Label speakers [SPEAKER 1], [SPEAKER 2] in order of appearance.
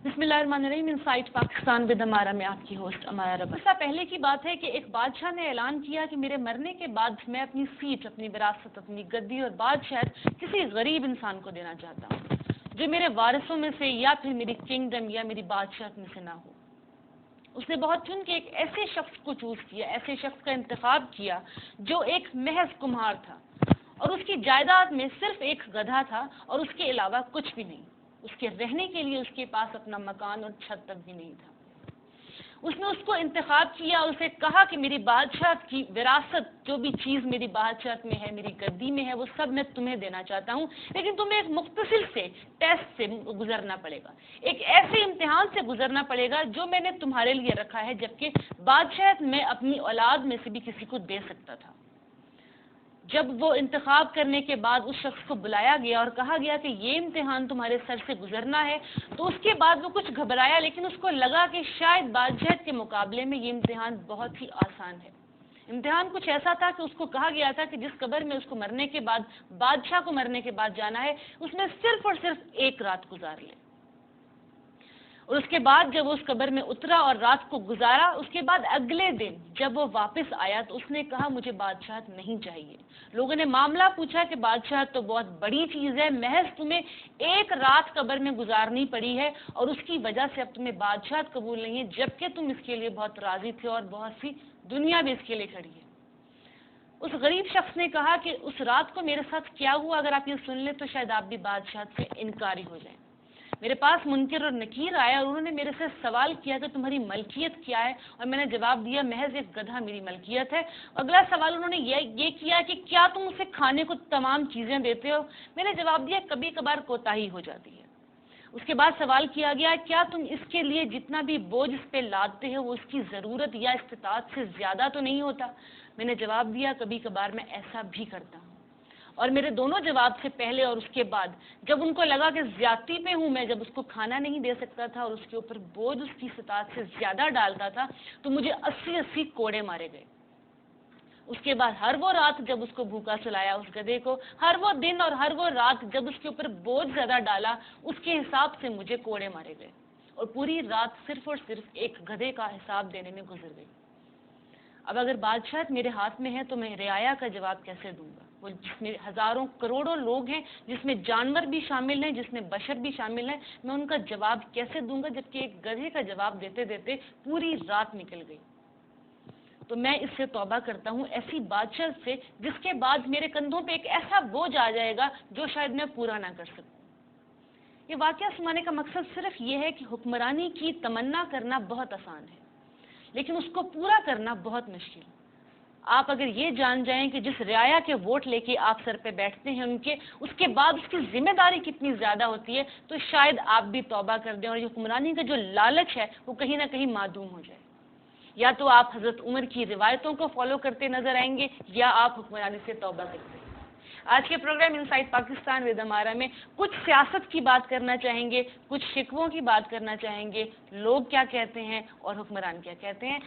[SPEAKER 1] बिस्मिल्लाहिर्रहमानिर्रहीम। Insight Pakistan with अमारा में आपकी होस्ट अमारा रबा। इससे पहले की बात है कि एक बादशाह ने ऐलान किया कि मेरे मरने के बाद मैं अपनी सीट, अपनी विरासत, अपनी गद्दी और बादशाह किसी गरीब इंसान को देना चाहता हूँ जो मेरे वारिसों में से या फिर मेरी किंगडम या मेरी बादशाह में से ना हो। उसने बहुत चुन के एक ऐसे शख्स को चूज किया, ऐसे शख्स का इंतखाब किया जो एक महज कुम्हार था और उसकी जायदाद में सिर्फ एक गधा था और उसके अलावा कुछ भी नहीं। उसके रहने के लिए उसके पास अपना मकान और छत तक भी नहीं था। उसने उसको इंतखाब किया, उसे कहा कि मेरी बादशाह की विरासत, जो भी चीज़ मेरी बादशाह में है, मेरी गद्दी में है, वो सब मैं तुम्हें देना चाहता हूँ, लेकिन तुम्हें एक मुख्तसिर से टेस्ट से गुजरना पड़ेगा, एक ऐसे इम्तिहान से गुजरना पड़ेगा जो मैंने तुम्हारे लिए रखा है, जबकि बादशाह मैं अपनी औलाद में से भी किसी को दे सकता था। जब वो इंतखाब करने के बाद उस शख्स को बुलाया गया और कहा गया कि ये इम्तिहान तुम्हारे सर से गुजरना है, तो उसके बाद वो कुछ घबराया, लेकिन उसको लगा कि शायद बादशाह के मुकाबले में ये इम्तिहान बहुत ही आसान है। इम्तिहान कुछ ऐसा था कि उसको कहा गया था कि जिस कब्र में उसको मरने के बाद, बादशाह को मरने के बाद जाना है, उसमें सिर्फ और सिर्फ एक रात गुजार ले। और उसके बाद जब वो उस कब्र में उतरा और रात को गुजारा, उसके बाद अगले दिन जब वो वापस आया तो उसने कहा मुझे बादशाह नहीं चाहिए। लोगों ने मामला पूछा कि बादशाह तो बहुत बड़ी चीज़ है, महज तुम्हें एक रात कब्र में गुजारनी पड़ी है और उसकी वजह से अब तुम्हें बादशाह कबूल नहीं है, जबकि तुम इसके लिए बहुत राजी थे और बहुत सी दुनिया भी इसके लिए खड़ी है। उस गरीब शख्स ने कहा कि उस रात को मेरे साथ क्या हुआ, अगर आप ये सुन लें तो शायद आप भी बादशाह से इनकारी हो जाएं। मेरे पास मुनकिर और नकीर आया और उन्होंने मेरे से सवाल किया कि तुम्हारी मलकियत क्या है, और मैंने जवाब दिया महज एक गधा मेरी मलकियत है। अगला सवाल उन्होंने ये किया कि क्या तुम उसे खाने को तमाम चीज़ें देते हो। मैंने जवाब दिया कभी कभार कोताही हो जाती है। उसके बाद सवाल किया गया क्या तुम इसके लिए जितना भी बोझ इस पे लादते हो वो उसकी ज़रूरत या इस्तिताअत से ज़्यादा तो नहीं होता। मैंने जवाब दिया कभी कभार मैं ऐसा भी करता हूँ। और मेरे दोनों जवाब से पहले और उसके बाद जब उनको लगा कि ज्यादती पे हूँ मैं, जब उसको खाना नहीं दे सकता था और उसके ऊपर बोझ उसकी इस्तिताअत से ज्यादा डालता था, तो मुझे 80-80 कोड़े मारे गए। उसके बाद हर वो रात जब उसको भूखा सुलाया उस गधे को, हर वो दिन और हर वो रात जब उसके ऊपर बोझ ज्यादा डाला, उसके हिसाब से मुझे कोड़े मारे गए और पूरी रात सिर्फ और सिर्फ एक गधे का हिसाब देने में गुजर गई। अब अगर बादशाह मेरे हाथ में है तो मैं रियाया का जवाब कैसे दूंगा, वो जिसमें हजारों करोड़ों लोग हैं, जिसमें जानवर भी शामिल हैं, जिसमें बशर भी शामिल हैं, मैं उनका जवाब कैसे दूंगा, जबकि एक गधे का जवाब देते देते पूरी रात निकल गई। तो मैं इससे तौबा करता हूँ ऐसी बादशाह से जिसके बाद मेरे कंधों पे एक ऐसा बोझ आ जाएगा जो शायद मैं पूरा ना कर सकूं। ये वाकया सुनाने का मकसद सिर्फ ये है कि हुक्मरानी की तमन्ना करना बहुत आसान है, लेकिन उसको पूरा करना बहुत मुश्किल। आप अगर ये जान जाएं कि जिस रियाया के वोट लेके आप सर पे बैठते हैं उसके बाद उसकी जिम्मेदारी कितनी ज़्यादा होती है, तो शायद आप भी तौबा कर दें और ये हुक्मरानी का जो लालच है वो कहीं ना कहीं मादूम हो जाए। या तो आप हज़रत उमर की रिवायतों को फॉलो करते नजर आएंगे या आप हुक्मरानी से तौबा करते हैं। आज के प्रोग्राम इनसाइट पाकिस्तान विद अमारा में कुछ सियासत की बात करना चाहेंगे, कुछ शिकवों की बात करना चाहेंगे, लोग क्या कहते हैं और हुक्मरान क्या कहते हैं।